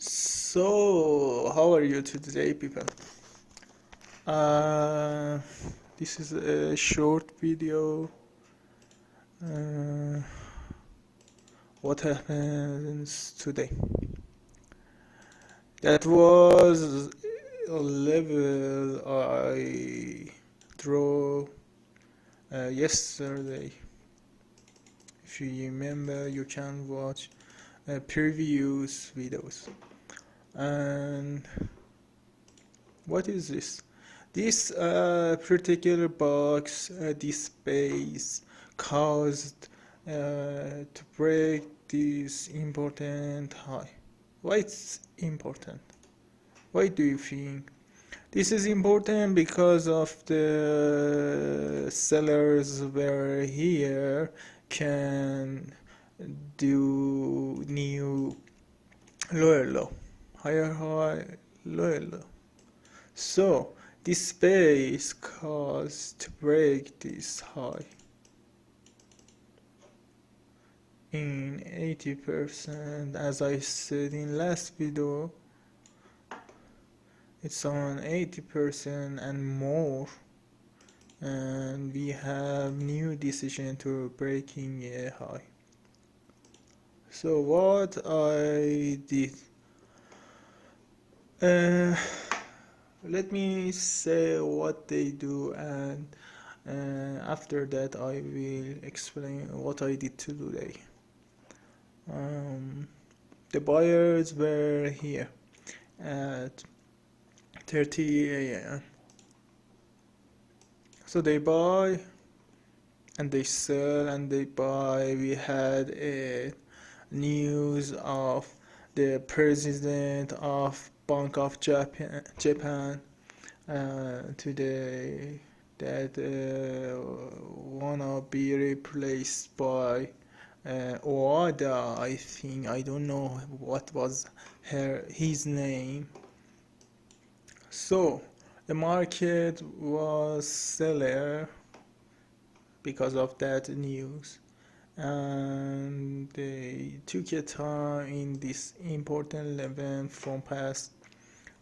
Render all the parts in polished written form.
So, how are you today, people? Uh, this is a short video. Uh, what happens today? That was a level I drew yesterday. If you remember, you can watch previous videos. And what is this? This particular box, this space, caused to break this important high. Why it's important? Why do you think? This is important because of the sellers were here can do new lower low, higher high, lower low. So this space caused to break this high in 80%. As I said in last video, it's on 80% and more, and we have new decision to breaking a high. So what I did, let me say what they do, and after that I will explain what I did today. The buyers were here at 30 a.m. So they buy and they sell and they buy. We had a news of the president of Bank of Japan today that wanna be replaced by Oada, I think. I don't know what was his name. So the market was seller because of that news, and they took a time in this important event from past.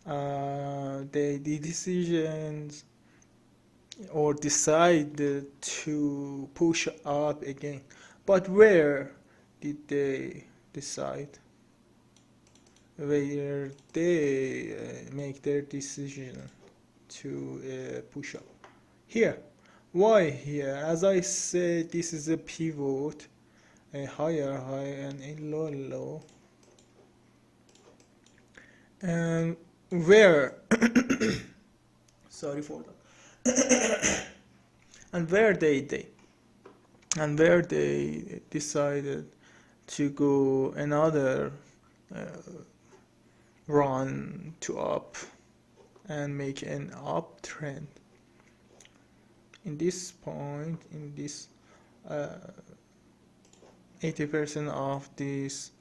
The decisions or decided to push up again. But where did they decide? Where they make their decision to push up? Here. Why here? As I said, this is a pivot, a higher high and a lower low. And where sorry for that. and where they decided to go another run to up and make an uptrend. In this point, in this 80% of this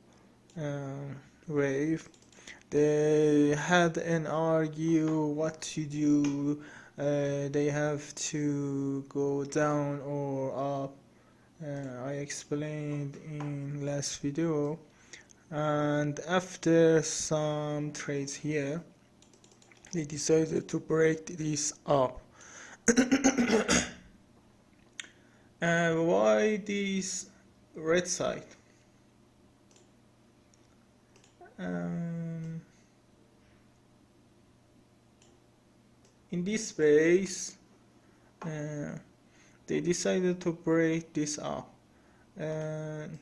wave, they had an argue what to do. They have to go down or up. I explained in last video. And after some trades here, they decided to break this up. And why this red side? In this space, they decided to break this up. And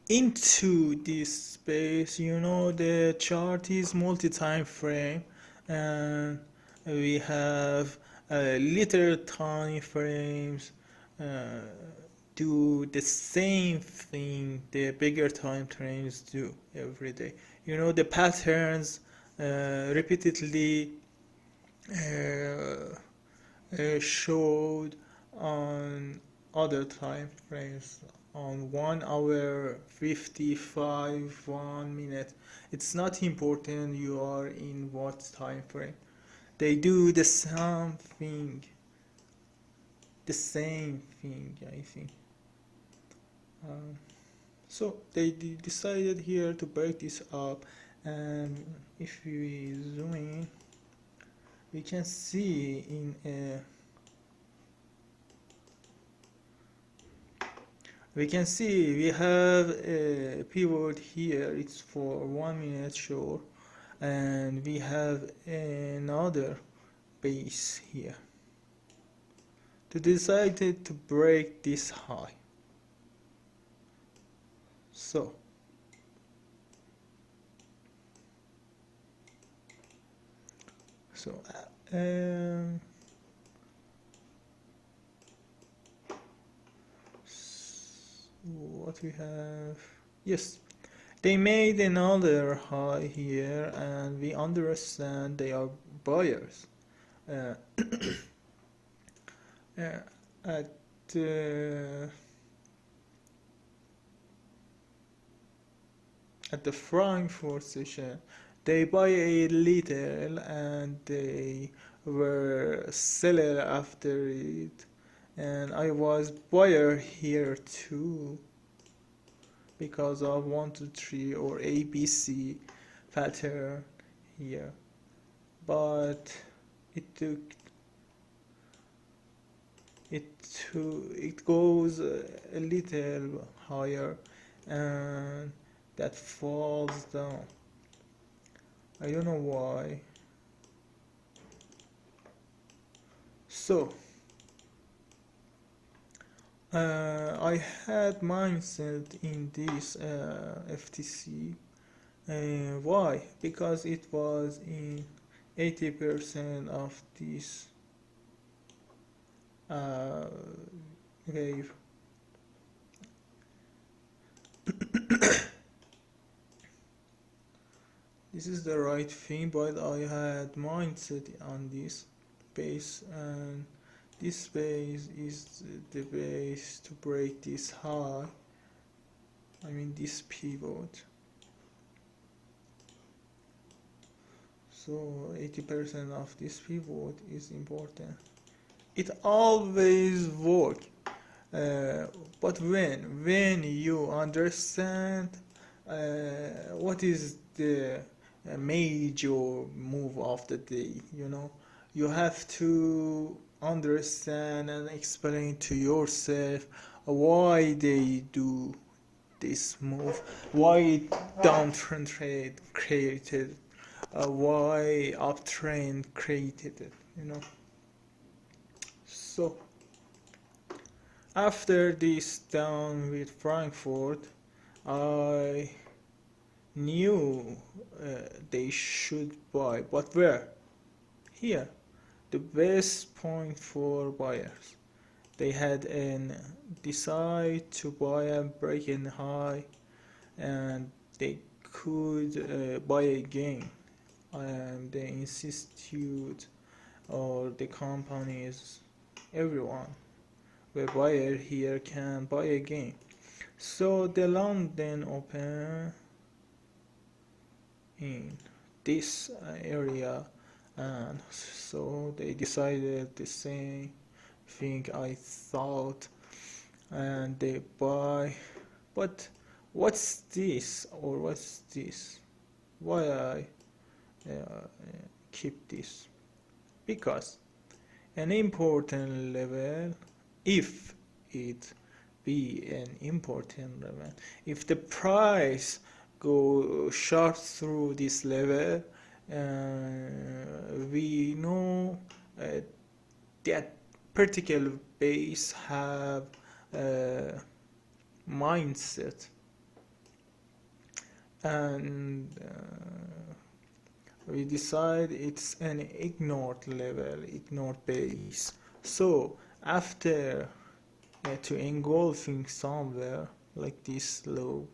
into this space, you know, the chart is multi-time frame, and we have little time frames do the same thing the bigger time frames do every day. You know, the patterns repeatedly showed on other time frames, on 1 hour 55 1 minute. It's not important you are in what time frame. They do the same thing, I think. So they decided here to break this up, And if we zoom in, we can see we have a pivot here. It's for 1 minute short, and we have another base here to decided to break this high. So so um, what we have, yes, they made another high here, and we understand they are buyers uh, uh, at at the Frankfurt session. They buy a little and they were seller after it, and I was buyer here too because of 1 2 3 or ABC pattern here, but it took it goes a little higher and that falls down. I don't know why. So I had mindset in this FTC. Why? Because it was in 80% of this wave. This is the right thing, but I had mindset on this base, and this base is the base to break this high. I mean this pivot. So 80% of this pivot is important. It always works. But when you understand what is the major move of the day, you have to understand and explain to yourself why they do this move, why downtrend trade created, why uptrend created it. So after this down with Frankfurt, I knew they should buy, but where? Here, the best point for buyers. They had an decide to buy and break in high, and they could buy again. And the institute or the companies, everyone, the buyer here can buy again. So the London open in this area, and so they decided the same thing I thought, and they buy. But what's this, or what's this? Why I keep this? Because an important level, if it be an important level, if the price go sharp through this level, we know that particular base have mindset, and we decide it's an ignored level, ignored base. So after to engulfing somewhere like this low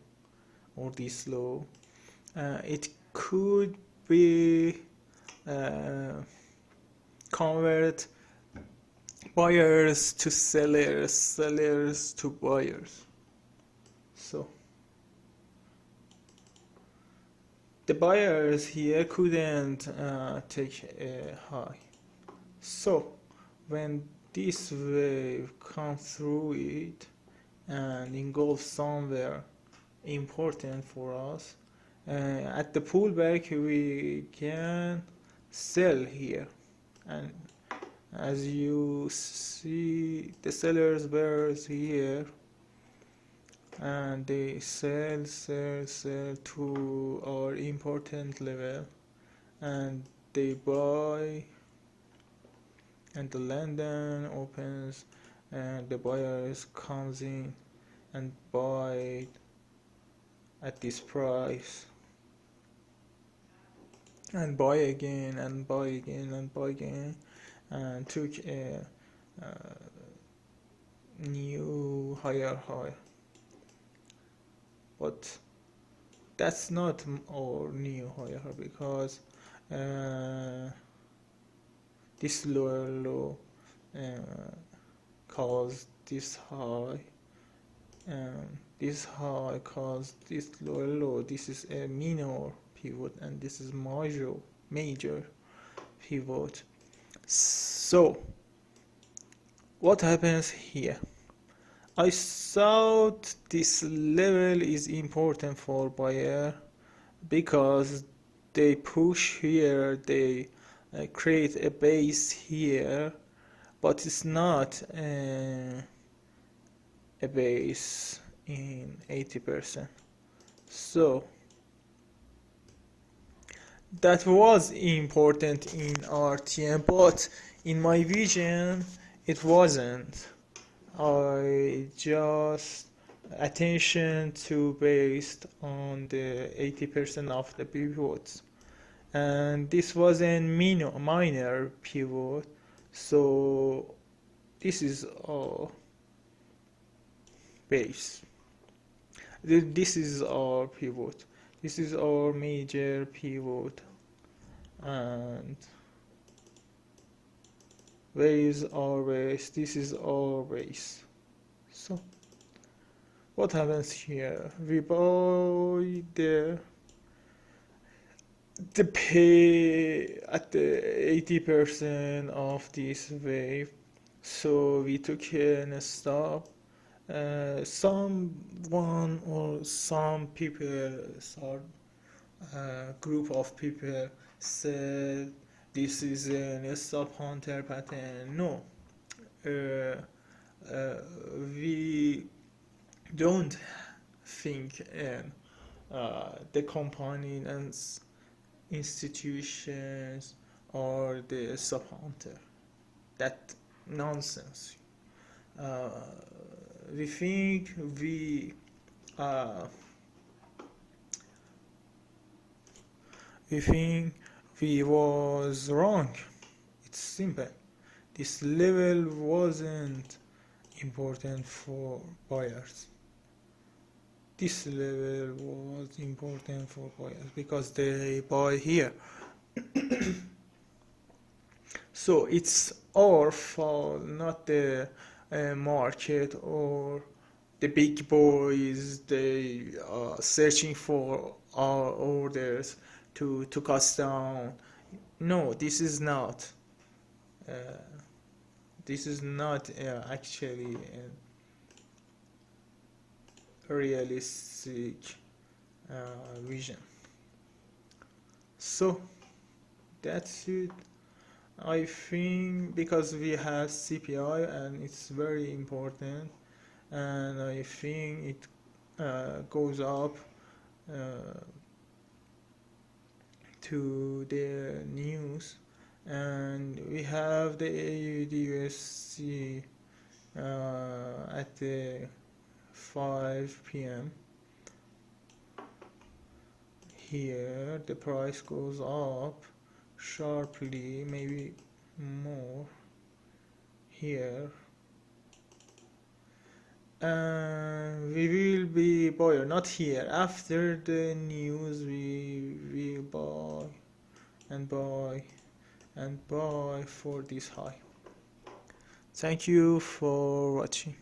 or this low, it could be convert buyers to sellers, sellers to buyers. So the buyers here couldn't take a high. So when this wave comes through it and engulfs somewhere important for us, At the pullback we can sell here, and as you see the sellers were here and they sell to our important level, and they buy, and the London opens and the buyers comes in and buy at this price and buy again and buy again and buy again, and took a new higher high. But that's not our new higher high, because this lower low caused this high, and this high caused this lower low. This is a minor pivot and this is major pivot. So what happens here? I thought this level is important for buyer because they push here, they create a base here, but it's not a base in 80%. So that was important in RTM, but in my vision it wasn't. I just attention to based on the 80% of the pivots, and this was a minor pivot. So this is our base. This is our pivot. This is our major pivot. And where is our base? This is our base. So what happens here? We buy the pay at the 80% of this wave. So we took a stop. Someone or some people, some group of people said this is a stop hunter pattern. No, we don't think the company and institutions or the stop hunter. That nonsense. We think we was wrong. It's simple. This level wasn't important for buyers. This level was important for buyers because they buy here. So it's our fault, not the market or the big boys. They are searching for our orders to cost down. No, this is not. This is not actually a realistic vision. So that's it. I think because we have CPI and it's very important, and I think it goes up to the news, and we have the AUD at the 5 p.m. Here the price goes up sharply, maybe more here, and we will be buyer, not here. After the news we will buy and buy and buy for this high. Thank you for watching.